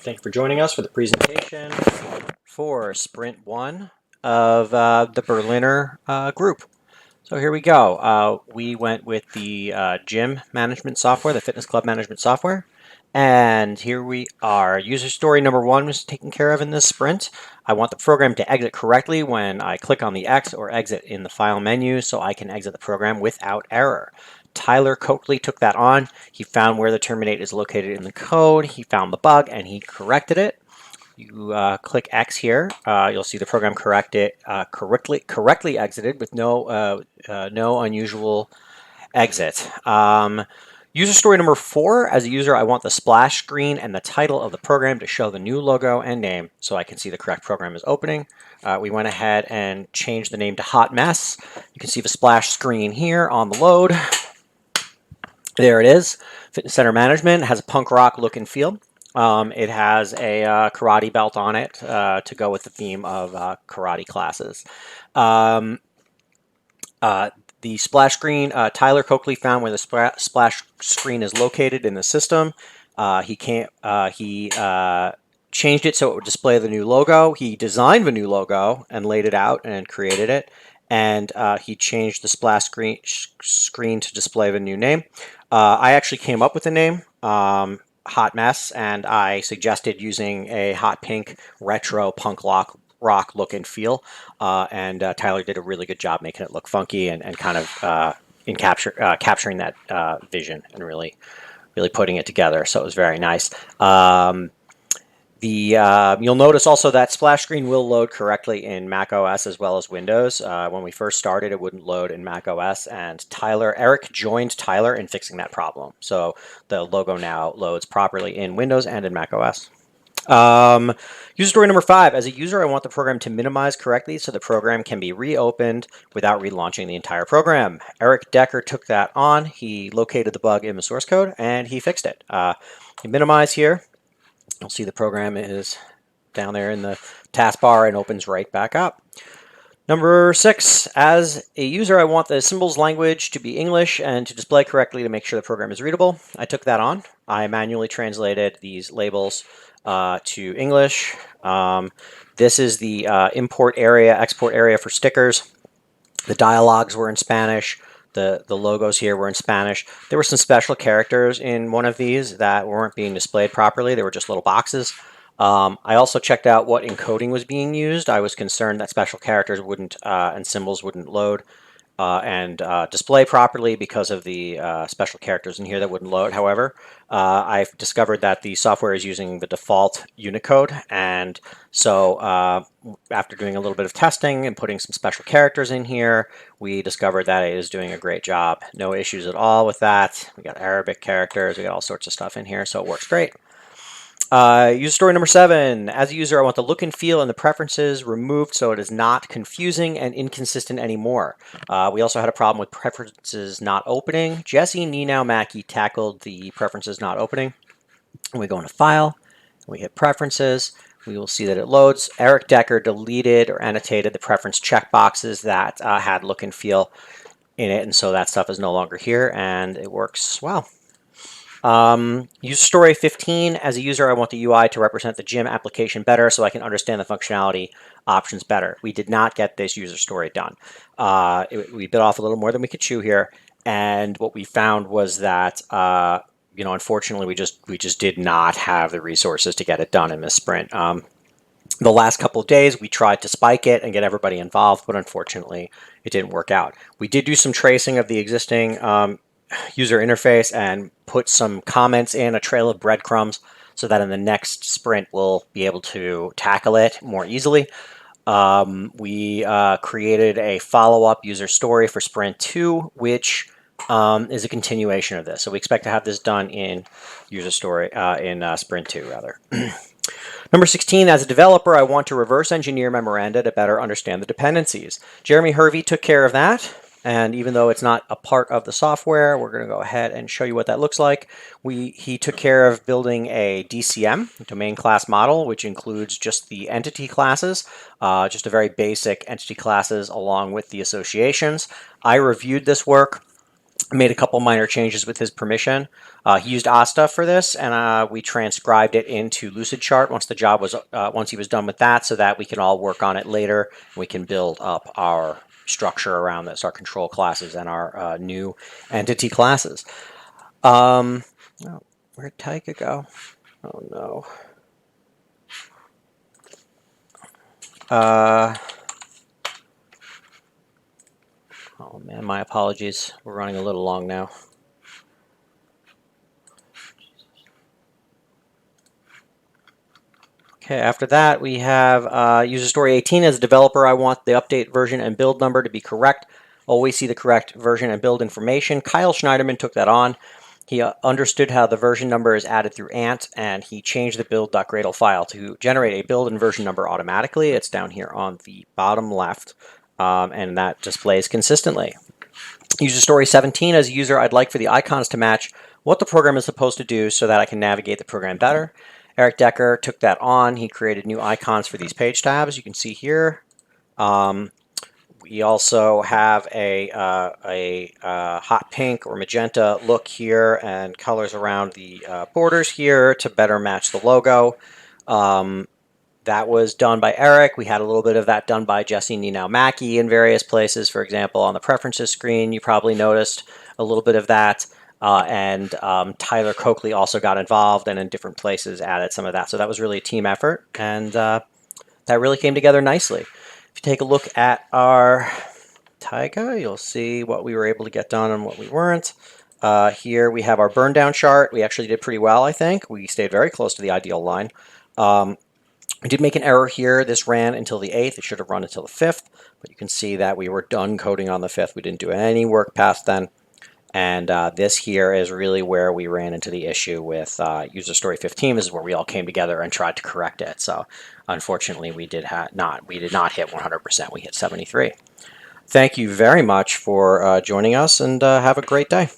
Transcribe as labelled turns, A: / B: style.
A: Thank you for joining us for the presentation for Sprint 1 of the Berliner group. So here we go. We went with the gym management software, the fitness club management software. And here we are. User story number 1 was taken care of in this sprint. I want the program to exit correctly when I click on the X or exit in the file menu so I can exit the program without error. Tyler Coakley took that on. He found where the terminate is located in the code. He found the bug and he corrected it. You click X here, you'll see the program correctly exited with no unusual exit. User story number 4, as a user, I want the splash screen and the title of the program to show the new logo and name so I can see the correct program is opening. We went ahead and changed the name to Hot Mess. You can see the splash screen here on the load. There it is. Fitness Center Management has a punk rock look and feel. It has a karate belt on it to go with the theme of karate classes. The splash screen, Tyler Coakley found where the splash screen is located in the system. He changed it so it would display the new logo. He designed the new logo and laid it out and created it. And he changed the splash screen to display the new name. I actually came up with the name, Hot Mess, and I suggested using a hot pink retro punk rock look and feel. And Tyler did a really good job making it look funky and kind of capturing that vision and really putting it together. So it was very nice. You'll notice also that splash screen will load correctly in Mac OS as well as Windows. When we first started, it wouldn't load in Mac OS, and Eric joined Tyler in fixing that problem. So the logo now loads properly in Windows and in Mac OS. User story number 5. As a user, I want the program to minimize correctly so the program can be reopened without relaunching the entire program. Eric Decker took that on. He located the bug in the source code and he fixed it. You minimize here. You'll see the program is down there in the taskbar and opens right back up. Number 6, as a user, I want the symbols language to be English and to display correctly to make sure the program is readable. I took that on. I manually translated these labels to English. This is the import area, export area for stickers. The dialogues were in Spanish. The logos here were in Spanish. There were some special characters in one of these that weren't being displayed properly. They were just little boxes. I also checked out what encoding was being used. I was concerned that special characters wouldn't and symbols wouldn't load and display properly because of the special characters in here that wouldn't load. However, I've discovered that the software is using the default Unicode, and so after doing a little bit of testing and putting some special characters in here, we discovered that it is doing a great job. No issues at all with that. We got Arabic characters, we got all sorts of stuff in here, so it works great. User story number 7. As a user, I want the look and feel and the preferences removed so it is not confusing and inconsistent anymore. We also had a problem with preferences not opening. Jesse Ninow Mackey tackled the preferences not opening. And we go into File, we hit Preferences. We will see that it loads. Eric Decker deleted or annotated the preference checkboxes that had look and feel in it, and so that stuff is no longer here, and it works well. User story 15. As a user, I want the UI to represent the gym application better so I can understand the functionality options better. We did not get this user story done. We bit off a little more than we could chew here, and what we found was that unfortunately, we just did not have the resources to get it done in this sprint. The last couple of days, we tried to spike it and get everybody involved, but unfortunately, it didn't work out. We did do some tracing of the existing user interface and put some comments in, a trail of breadcrumbs, so that in the next sprint we'll be able to tackle it more easily. We created a follow-up user story for sprint 2, which is a continuation of this. So we expect to have this done in user story in sprint 2 rather. Number 16, as a developer, I want to reverse engineer memoranda to better understand the dependencies. Jeremy Hervey took care of that. And even though it's not a part of the software, we're going to go ahead and show you what that looks like. He took care of building a DCM, domain class model, which includes just the entity classes, just a very basic entity classes along with the associations. I reviewed this work. made a couple minor changes with his permission. He used Asta for this, and we transcribed it into Lucidchart once he was done with that, so that we can all work on it later. We can build up our structure around this, our control classes and our new entity classes. Oh, where'd Taika go? Oh no. Oh man, my apologies. We're running a little long now. Okay, after that we have user story 18. As a developer, I want the update version and build number to be correct. Always see the correct version and build information. Kyle Schneiderman took that on. He understood how the version number is added through Ant, and he changed the build.gradle file to generate a build and version number automatically. It's down here on the bottom left, and that displays consistently. User story 17, as a user, I'd like for the icons to match what the program is supposed to do so that I can navigate the program better. Eric Decker took that on. He created new icons for these page tabs. You can see here. We also have a hot pink or magenta look here and colors around the borders here to better match the logo. That was done by Eric. We had a little bit of that done by Jesse Ninau Mackey in various places. For example, on the preferences screen, you probably noticed a little bit of that. And Tyler Coakley also got involved and in different places added some of that. So that was really a team effort, and that really came together nicely. If you take a look at our Taiga, you'll see what we were able to get done and what we weren't. Here we have our burn down chart. We actually did pretty well, I think. We stayed very close to the ideal line. We did make an error here. This ran until the 8th. It should have run until the 5th, but you can see that we were done coding on the 5th. We didn't do any work past then. And this here is really where we ran into the issue with user story 15. This is where we all came together and tried to correct it. So unfortunately, we did not hit 100%. We hit 73. Thank you very much for joining us, and have a great day.